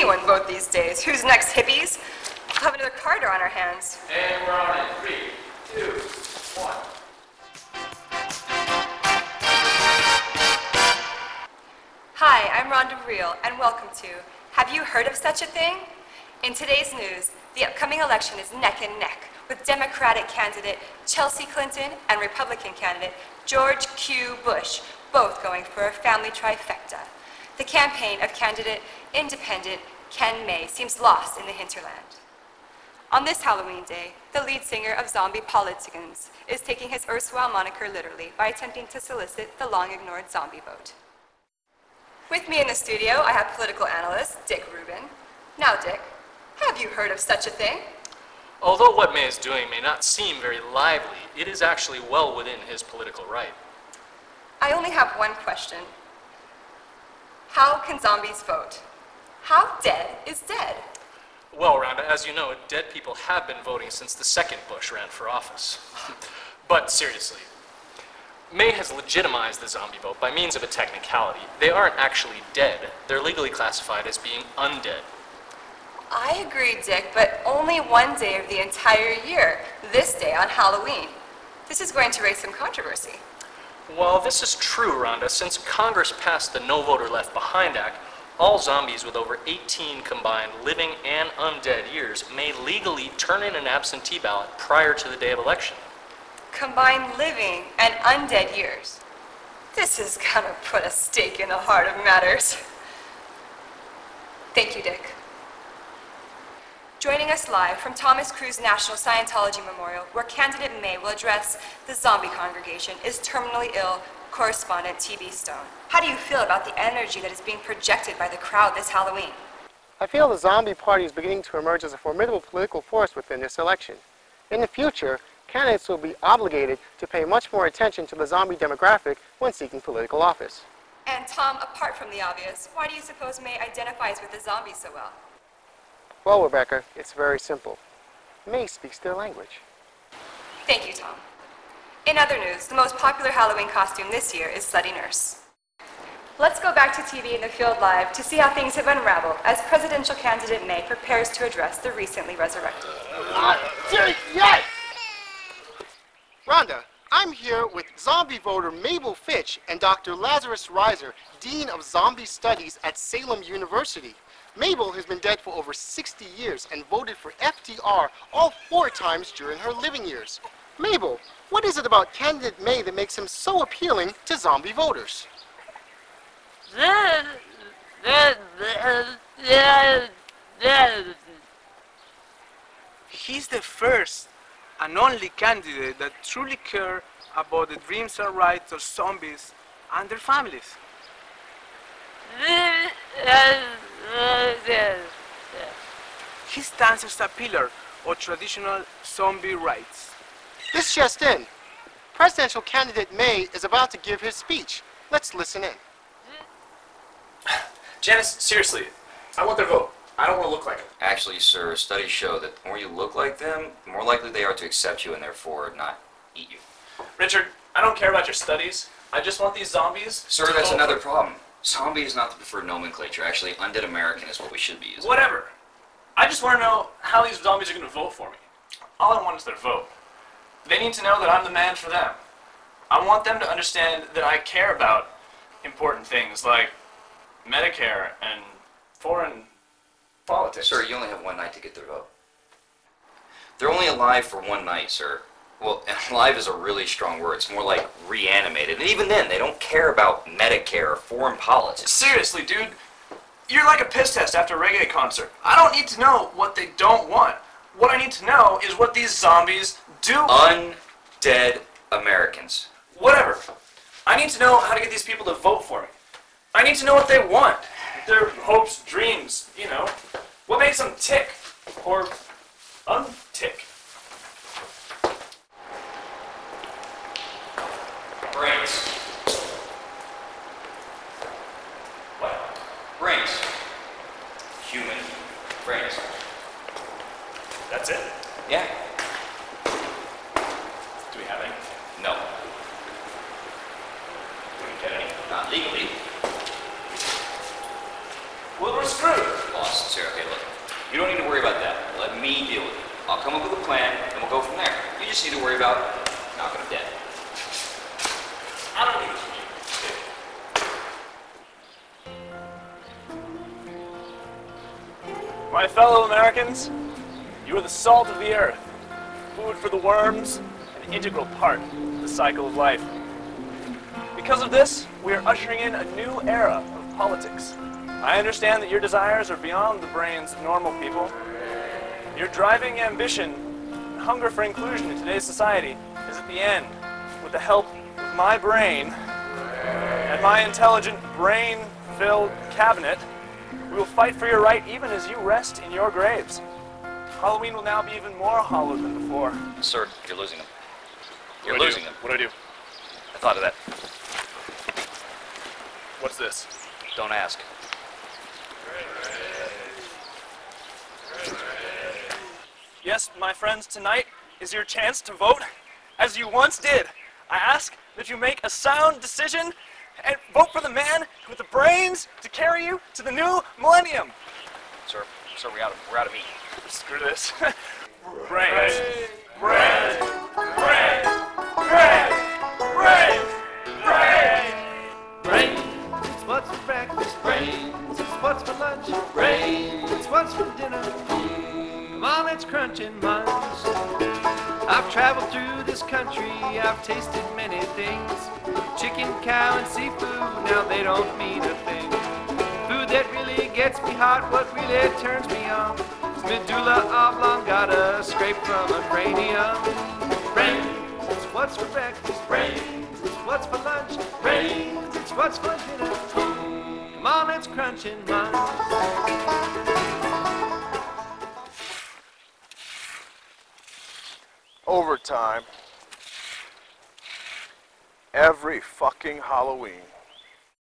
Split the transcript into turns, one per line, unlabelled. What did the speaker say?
anyone vote these days? Who's next, hippies? We'll have another Carter on our hands.
And we're on it. 3, 2, 1.
Hi, I'm Rhonda Reel, and welcome to Have You Heard of Such a Thing? In today's news, the upcoming election is neck and neck with Democratic candidate Chelsea Clinton and Republican candidate George Q. Bush, both going for a family trifecta. The campaign of candidate independent Ken May seems lost in the hinterland. On this Halloween day, the lead singer of Zombie Politicans is taking his erstwhile moniker literally by attempting to solicit the long-ignored zombie vote. With me in the studio, I have political analyst Dick Rubin. Now, Dick, have you heard of such a thing?
Although what May is doing may not seem very lively, it is actually well within his political right.
I only have one question. How can zombies vote? How dead is dead?
Well, Rhonda, as you know, dead people have been voting since the second Bush ran for office. But seriously, May has legitimized the zombie vote by means of a technicality. They aren't actually dead. They're legally classified as being undead.
I agree, Dick, but only one day of the entire year, this day on Halloween. This is going to raise some controversy.
Well, this is true, Rhonda. Since Congress passed the No Voter Left Behind Act, all zombies with over 18 combined living and undead years may legally turn in an absentee ballot prior to the day of election.
Combined living and undead years. This is gonna put a stake in the heart of matters. Thank you, Dick. Joining us live from Thomas Cruise National Scientology Memorial, where candidate May will address the zombie congregation, is terminally ill correspondent T.B. Stone. How do you feel about the energy that is being projected by the crowd this Halloween?
I feel the zombie party is beginning to emerge as a formidable political force within this election. In the future, candidates will be obligated to pay much more attention to the zombie demographic when seeking political office.
And Tom, apart from the obvious, why do you suppose May identifies with the zombies so well?
Well, Rebecca, it's very simple. May speaks their language.
Thank you, Tom. In other news, the most popular Halloween costume this year is Slutty Nurse. Let's go back to TV in the field live to see how things have unraveled as presidential candidate May prepares to address the recently resurrected.
Yes! Rhonda, I'm here with zombie voter Mabel Fitch and Dr. Lazarus Reiser, Dean of Zombie Studies at Salem University. Mabel has been dead for over 60 years and voted for FDR all 4 times during her living years. Mabel, what is it about candidate May that makes him so appealing to zombie voters?
He's the first and only candidate that truly cares about the dreams and rights of zombies and their families. He stands as a pillar of traditional zombie rights.
This just in. Presidential candidate May is about to give his speech. Let's listen in.
Janice, seriously, I want their vote. I don't want to look like them.
Actually, sir, studies show that the more you look like them, the more likely they are to accept you and therefore not eat you.
Richard, I don't care about your studies. I just want these zombies.
Sir,
to
that's
vote.
another problem. Zombie is not the preferred nomenclature. Actually, undead American is what we should be using.
Whatever. I just want to know how these zombies are going to vote for me. All I want is their vote. They need to know that I'm the man for them. I want them to understand that I care about important things like Medicare and foreign politics.
Sir, you only have one night to get their vote. They're only alive for one night, sir. Well, alive is a really strong word. It's more like reanimated. And even then, they don't care about Medicare or foreign politics.
Seriously, dude. You're like a piss test after a reggae concert. I don't need to know what they don't want. What I need to know is what these zombies do.
Undead Americans.
Whatever. I need to know how to get these people to vote for me. I need to know what they want. Their hopes, dreams, you know. What makes them tick or untick.
Brains. What? Brains. Human brains.
That's it?
Yeah.
Do we have any?
No.
Do we get any?
Not legally.
Well, we're screwed.
Boss, sir, okay, look. You don't need to worry about that. Let me deal with it. I'll come up with a plan, and we'll go from there. You just need to worry about knocking him dead.
I don't need you. My fellow Americans, you are the salt of the earth, food for the worms, an integral part of the cycle of life. Because of this, we are ushering in a new era of politics. I understand that your desires are beyond the brains of normal people. Your driving ambition and hunger for inclusion in today's society is at the end. With the help of my brain and my intelligent, brain-filled cabinet, we will fight for your right even as you rest in your graves. Halloween will now be even more hollow than before.
Sir, you're losing him. You're losing him.
What do I do?
I thought of that.
What's this?
Don't ask.
Yes, my friends, tonight is your chance to vote as you once did. I ask that you make a sound decision and vote for the man with the brains to carry you to the new millennium.
Sir, we're out of meat.
Screw this. Brains. Brains. Brains. Brains. Brains. Brains.
Brains, it's what's for breakfast. Brains, it's what's for lunch. Brains, it's what's for dinner. Come on, let's crunch and munch. I've traveled through this country, I've tasted many things. Chicken, cow, and seafood, now they don't mean a thing. Food that really gets me hot, what really turns me on, is medulla oblongata, scraped from a cranium. Brains, it's what's for breakfast. Brains, it's what's for lunch. Brains, it's what's for dinner. Come on, let's crunch and munch.
Overtime. Every fucking Halloween.